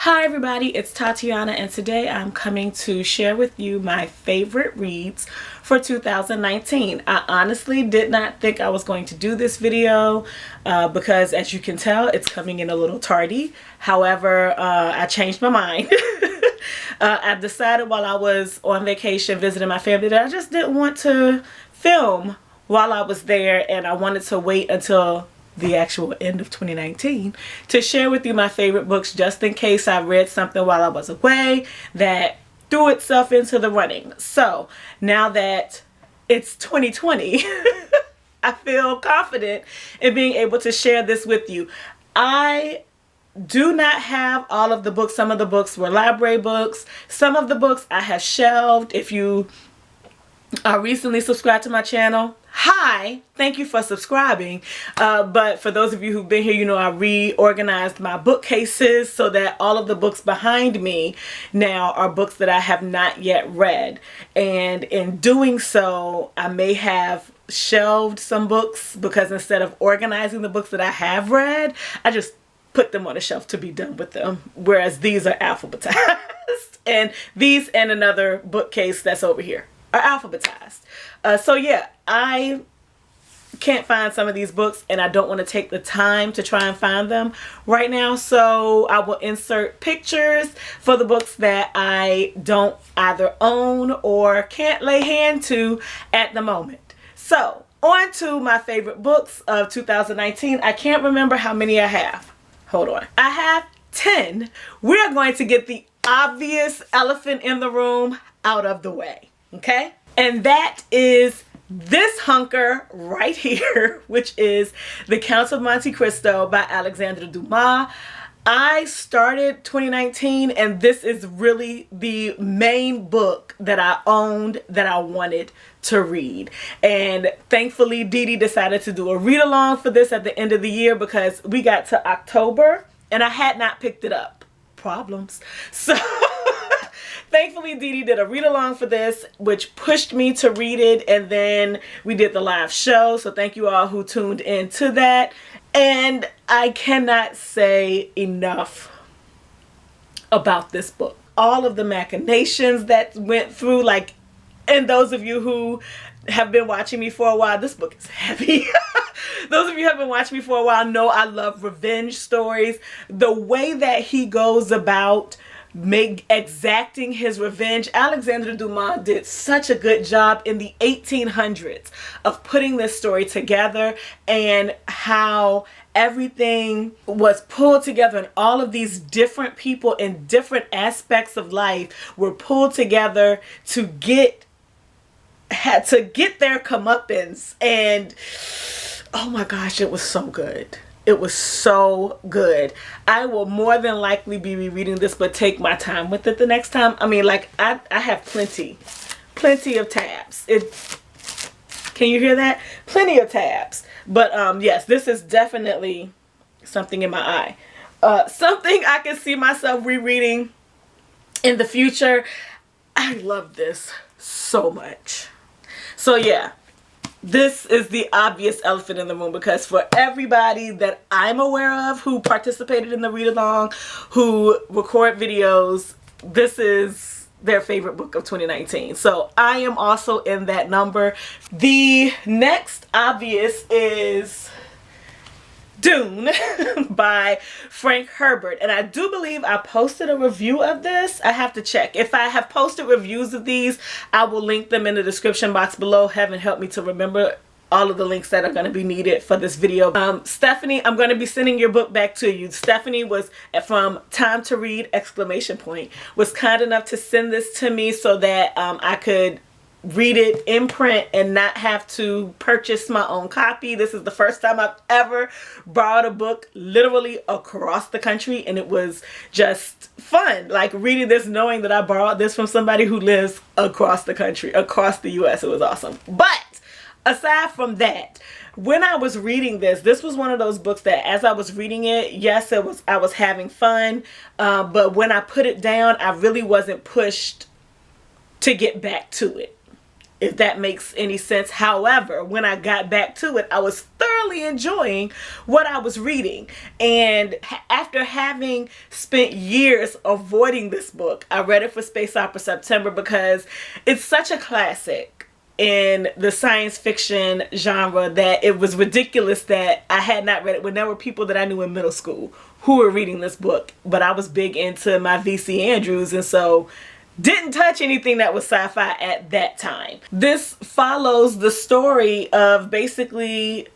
Hi everybody, it's Tatiana and today I'm coming to share with you my favorite reads for 2019. I honestly did not think I was going to do this video because as you can tell it's coming in a little tardy. However, I changed my mind. I decided while I was on vacation visiting my family that I just didn't want to film while I was there, and I wanted to wait until the actual end of 2019 to share with you my favorite books, just in case I read something while I was away that threw itself into the running. So now that it's 2020, I feel confident in being able to share this with you. I do not have all of the books. Some of the books were library books. Some of the books I have shelved. If you recently subscribed to my channel, hi, thank you for subscribing. But for those of you who've been here, you know I reorganized my bookcases so that all of the books behind me now are books that I have not yet read. And in doing so, I may have shelved some books because instead of organizing the books that I have read, I just put them on a shelf to be done with them. Whereas these are alphabetized. And these and another bookcase that's over here are alphabetized. So yeah, I can't find some of these books and I don't want to take the time to try and find them right now. So I will insert pictures for the books that I don't either own or can't lay hand to at the moment. So on to my favorite books of 2019. I can't remember how many I have. Hold on. I have 10. We're going to get the obvious elephant in the room out of the way. Okay? And that is this hunker right here, which is The Count of Monte Cristo by Alexandre Dumas. I started 2019 and this is really the main book that I owned that I wanted to read. And thankfully Dee Dee decided to do a read along for this at the end of the year because we got to October and I had not picked it up. Problems. So thankfully, Dee Dee did a read-along for this, which pushed me to read it, and then we did the live show, so thank you all who tuned in to that. And I cannot say enough about this book. All of the machinations that went through, like, and those of you who have been watching me for a while, this book is heavy. Those of you who have been watching me for a while know I love revenge stories. The way that he goes about exacting his revenge, Alexandre Dumas did such a good job in the 1800s of putting this story together, and how everything was pulled together and all of these different people in different aspects of life were pulled together to get their comeuppance. And oh my gosh, it was so good. It was so good. I will more than likely be rereading this, but take my time with it the next time. I mean, like, I have plenty of tabs. Can you hear that? Plenty of tabs. But yes, this is definitely something in my eye. Something I can see myself rereading in the future. I love this so much. So yeah. This is the obvious elephant in the room because for everybody that I'm aware of who participated in the read-along, who record videos, this is their favorite book of 2019. So I am also in that number. The next obvious is Dune by Frank Herbert, and I do believe I posted a review of this. I have to check. If I have posted reviews of these, I will link them in the description box below. Heaven help me to remember all of the links that are going to be needed for this video. Stephanie, I'm going to be sending your book back to you. Stephanie was from Time to Read ! Was kind enough to send this to me so that I could read it in print and not have to purchase my own copy. This is the first time I've ever borrowed a book literally across the country, and it was just fun, like reading this knowing that I borrowed this from somebody who lives across the country, across the US. It was awesome. But aside from that, when I was reading this, this was one of those books that as I was reading it, yes, I was having fun, but when I put it down, I really wasn't pushed to get back to it. if that makes any sense. However, when I got back to it, I was thoroughly enjoying what I was reading. And after having spent years avoiding this book, I read it for Space Opera September because it's such a classic in the science fiction genre that it was ridiculous that I had not read it when there were people that I knew in middle school who were reading this book. But I was big into my V.C. Andrews, and so didn't touch anything that was sci-fi at that time. This follows the story of basically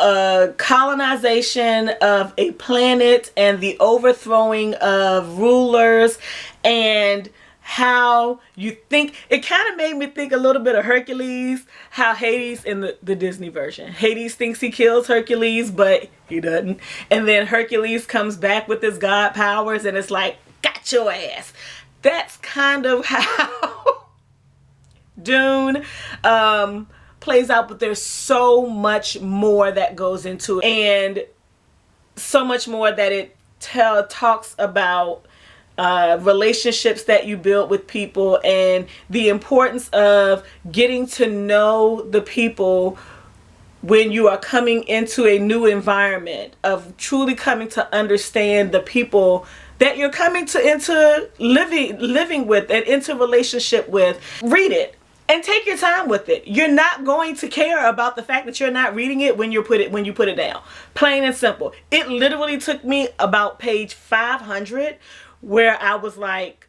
a colonization of a planet and the overthrowing of rulers, and how you think it kind of made me think a little bit of Hercules, how Hades in the Disney version, Hades thinks he kills Hercules but he doesn't, and then Hercules comes back with his god powers and it's like, got your ass. That's kind of how Dune plays out, but there's so much more that goes into it, and so much more that it talks about relationships that you build with people, and the importance of getting to know the people when you are coming into a new environment, of truly coming to understand the people that you're coming to into living with and into relationship with. Read it and take your time with it. You're not going to care about the fact that you're not reading it when you put it down. Plain and simple. It literally took me about page 500 where I was like,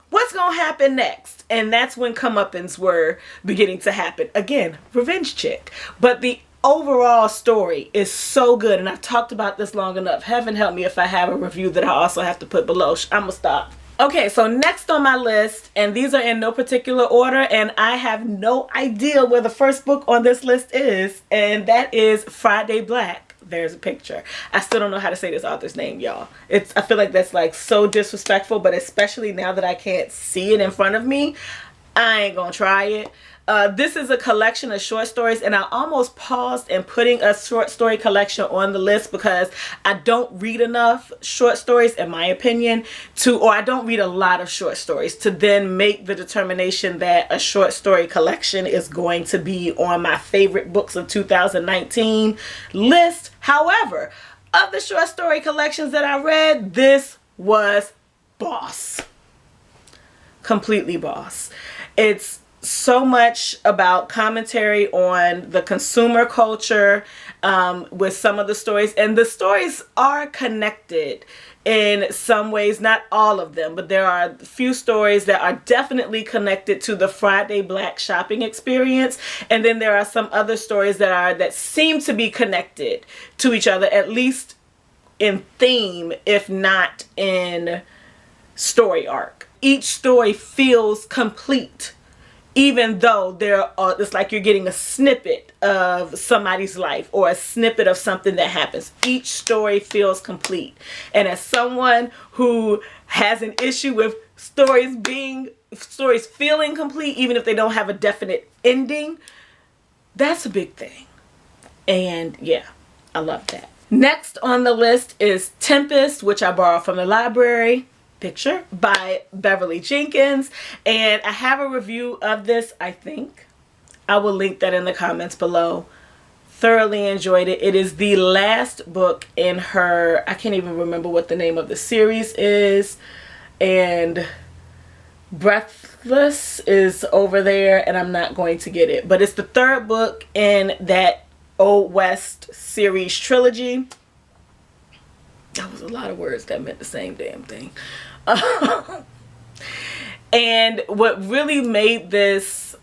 what's gonna happen next? And that's when comeuppance were beginning to happen. Again, revenge chick. But the overall story is so good, and I've talked about this long enough. Heaven help me if I have a review that I also have to put below. I'm gonna stop. Okay, so next on my list, and these are in no particular order, and I have no idea where the first book on this list is, and that is Friday Black. There's a picture. I still don't know how to say this author's name, y'all. I feel like that's like so disrespectful, but especially now that I can't see it in front of me, I ain't gonna try it. This is a collection of short stories, and I almost paused in putting a short story collection on the list because I don't read enough short stories, in my opinion, or I don't read a lot of short stories to then make the determination that a short story collection is going to be on my favorite books of 2019 list. However, of the short story collections that I read, this was boss. Completely boss. It's so much about commentary on the consumer culture with some of the stories, and the stories are connected in some ways, not all of them, but there are a few stories that are definitely connected to the Friday Black shopping experience, and then there are some other stories that seem to be connected to each other, at least in theme, if not in story arc. Each story feels complete, even though it's like you're getting a snippet of somebody's life or a snippet of something that happens. Each story feels complete. And as someone who has an issue with stories feeling complete, even if they don't have a definite ending, that's a big thing. And yeah, I love that. Next on the list is Tempest, which I borrowed from the library. Picture by Beverly Jenkins, and I have a review of this. I think I will link that in the comments below. Thoroughly enjoyed it. It is the last book in her, I can't even remember what the name of the series is, and Breathless is over there, and I'm not going to get it, but it's the third book in that Old West series trilogy. That was a lot of words that meant the same damn thing. And what really made this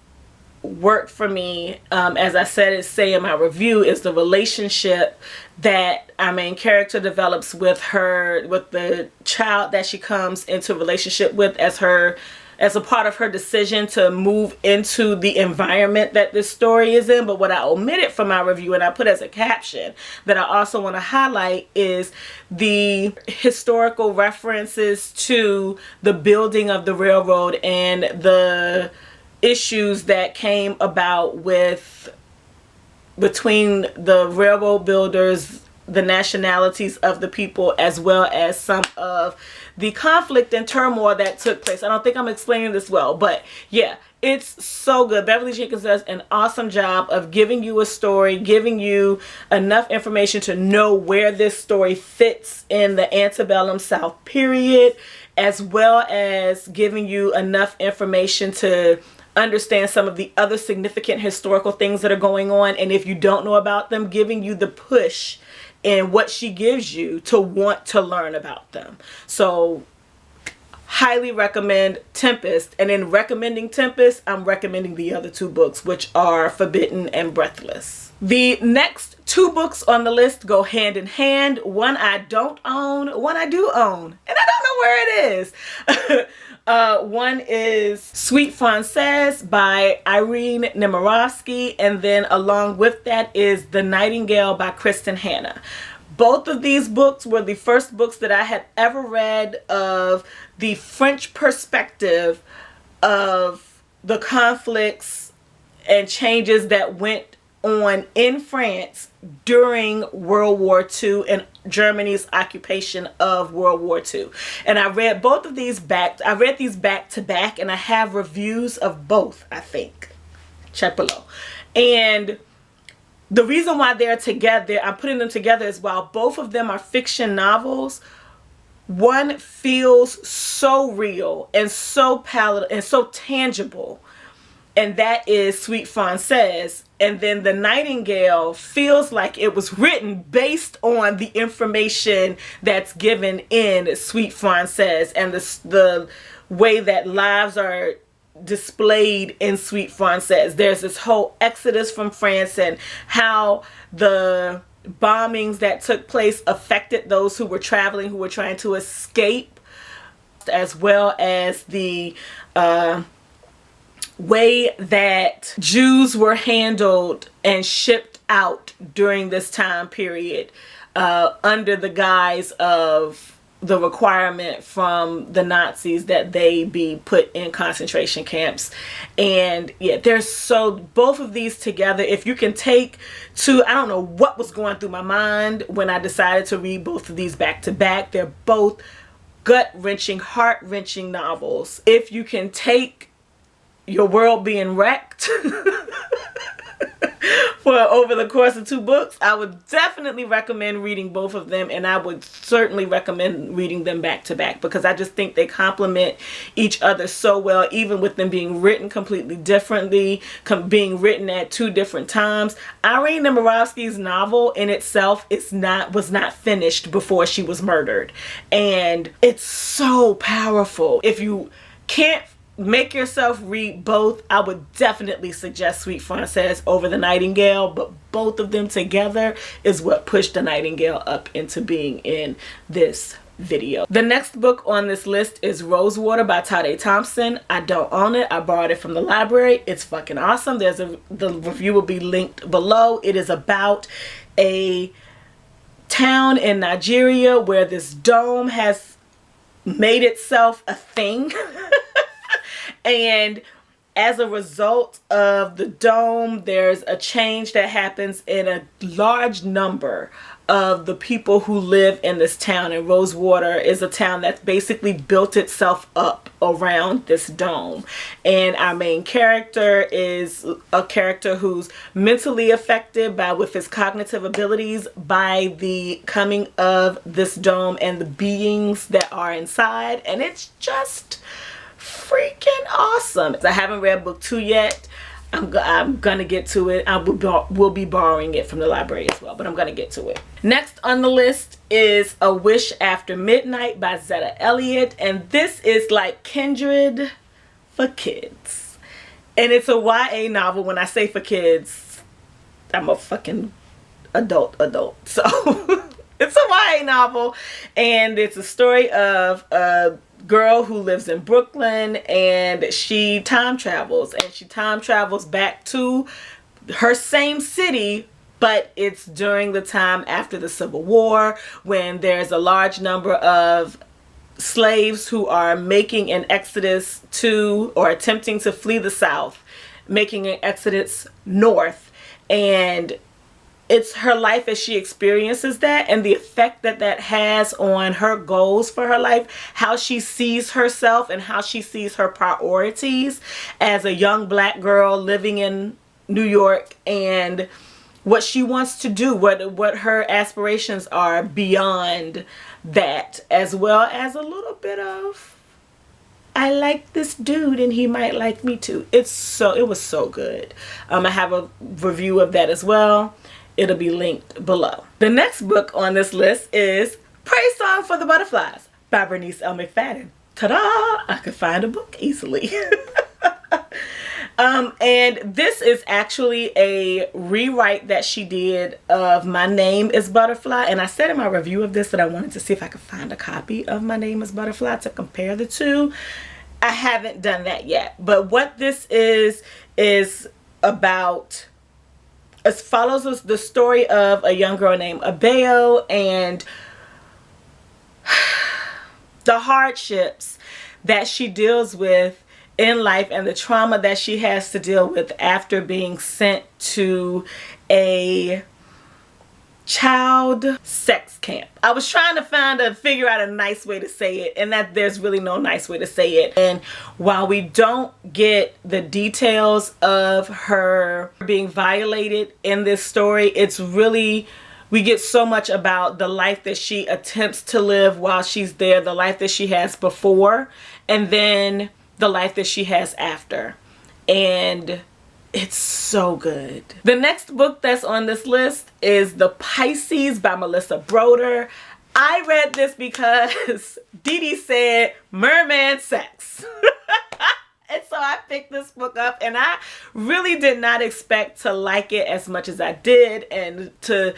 work for me, as I said in my review, is the relationship that our main character develops with the child that she comes into relationship with as a part of her decision to move into the environment that this story is in. But what I omitted from my review, and I put as a caption that I also want to highlight, is the historical references to the building of the railroad and the issues that came about between the railroad builders, the nationalities of the people, as well as some of the conflict and turmoil that took place. I don't think I'm explaining this well, but yeah, it's so good. Beverly Jenkins does an awesome job of giving you a story, giving you enough information to know where this story fits in the antebellum South period, as well as giving you enough information to understand some of the other significant historical things that are going on. And if you don't know about them, giving you the push in what she gives you to want to learn about them. So highly recommend Tempest. And in recommending Tempest, I'm recommending the other two books, which are Forbidden and Breathless. The next two books on the list go hand in hand. One I don't own, one I do own, and I don't know where it is. One is Suite Française by Irene Nemirovsky, and then along with that is The Nightingale by Kristen Hanna. Both of these books were the first books that I had ever read of the French perspective of the conflicts and changes that went on in France during World War II and Germany's occupation of World War II. And I read both of these back to back, and I have reviews of both, I think. Check below. And the reason why they're together, I'm putting them together, is while both of them are fiction novels, one feels so real and so palatable and so tangible, and that is Suite Française. And then The Nightingale feels like it was written based on the information that's given in Suite Française and the way that lives are displayed in Suite Française. There's this whole exodus from France and how the bombings that took place affected those who were traveling, who were trying to escape, as well as the way that Jews were handled and shipped out during this time period under the guise of the requirement from the Nazis that they be put in concentration camps. And yeah, both of these together, if you can take two, I don't know what was going through my mind when I decided to read both of these back to back. They're both gut-wrenching, heart-wrenching novels. If you can take your world being wrecked for over the course of two books, I would definitely recommend reading both of them, and I would certainly recommend reading them back to back, because I just think they complement each other so well, even with them being written completely differently, being written at two different times. Irene Nemirovsky's novel in itself was not finished before she was murdered, and it's so powerful. If you can't make yourself read both, I would definitely suggest Suite Française over The Nightingale, but both of them together is what pushed The Nightingale up into being in this video. The next book on this list is Rosewater by Tade Thompson. I don't own it. I borrowed it from the library. It's fucking awesome. The review will be linked below. It is about a town in Nigeria where this dome has made itself a thing. And as a result of the dome, there's a change that happens in a large number of the people who live in this town. And Rosewater is a town that's basically built itself up around this dome. And our main character is a character who's mentally affected with his cognitive abilities by the coming of this dome and the beings that are inside. And it's just freaking awesome. I haven't read book 2 yet. I'm gonna get to it. I will be borrowing it from the library as well, but I'm gonna get to it. Next on the list is A Wish After Midnight by Zetta Elliott, and this is like Kindred for kids. And it's a YA novel. When I say for kids, I'm a fucking adult. So it's a YA novel, and it's a story of a girl who lives in Brooklyn, and she time travels back to her same city, but it's during the time after the Civil War, when there's a large number of slaves who are making an exodus to, or attempting to flee the South, making an exodus north. And it's her life as she experiences that, and the effect that that has on her goals for her life, how she sees herself and how she sees her priorities as a young black girl living in New York, and what she wants to do, what her aspirations are beyond that, as well as a little bit of, I like this dude and he might like me too. It was so good. I have a review of that as well. It'll be linked below. The next book on this list is Praise Song for the Butterflies by Bernice L. McFadden. Ta-da! I could find a book easily. And this is actually a rewrite that she did of My Name is Butterfly. And I said in my review of this that I wanted to see if I could find a copy of My Name is Butterfly to compare the two. I haven't done that yet. But what this is about, it follows us the story of a young girl named Abeo and the hardships that she deals with in life and the trauma that she has to deal with after being sent to a child sex camp. I was trying to figure out a nice way to say it, and that there's really no nice way to say it. And while we don't get the details of her being violated in this story, it's really, we get so much about the life that she attempts to live while she's there, the life that she has before, and then the life that she has after. And it's so good. The next book that's on this list is The Pisces by Melissa Broder. I read this because Dee said merman sex. And so I picked this book up, and I really did not expect to like it as much as I did and to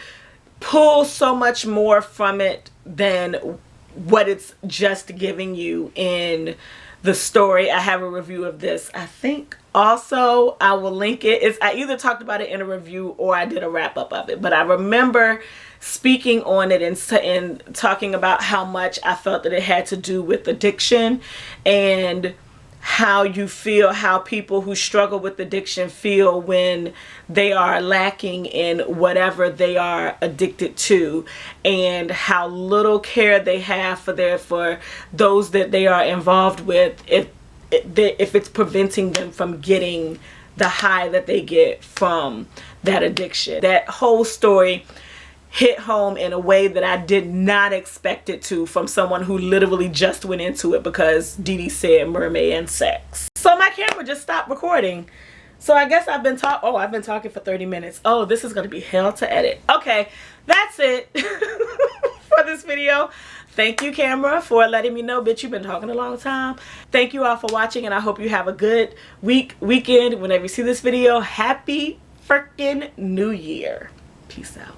pull so much more from it than what it's just giving you in the story. I have a review of this, I think. Also, I will link it. I either talked about it in a review or I did a wrap up of it. But I remember speaking on it and talking about how much I felt that it had to do with addiction and how you feel, how people who struggle with addiction feel when they are lacking in whatever they are addicted to, and how little care they have for those that they are involved with if it's preventing them from getting the high that they get from that addiction. That whole story hit home in a way that I did not expect it to, from someone who literally just went into it because Dee said mermaid and sex. So my camera just stopped recording. So I guess I've been talking for 30 minutes. Oh, this is going to be hell to edit. Okay, that's it for this video. Thank you, camera, for letting me know, bitch, you've been talking a long time. Thank you all for watching, and I hope you have a good weekend. Whenever you see this video, happy freaking New Year. Peace out.